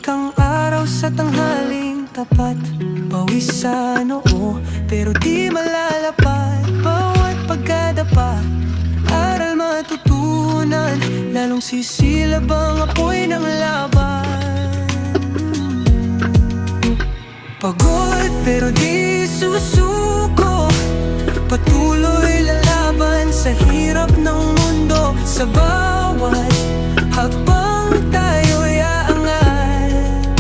ang araw sa tanghaling tapat. Pawis sa noo, pero di malalapat. Bawat pagkadapa, aral matutunan. Lalong sisilab ang apoy ng laban. Pagod pero di susuko, patuloy lalaban sa hirap ng mundo. Sa bawat hakbang tayo'y aangat.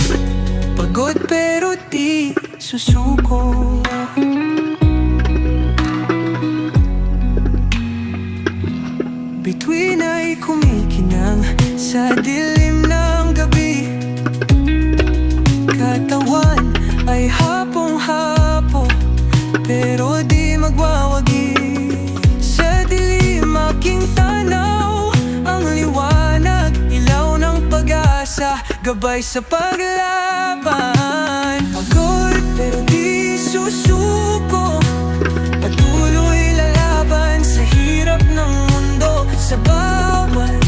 Pagod pero di susuko. Bituin ay kumikinang sa dilim ng gabi. Katawan ay hapong-hapo, pero di magwawagi. Sa dilim aking tanaw, ang liwanag, ilaw ng pag-asa, gabay sa paglaban. Pagod pero di susuko, patuloy lalaban sa hirap ng mundo. Sa bawat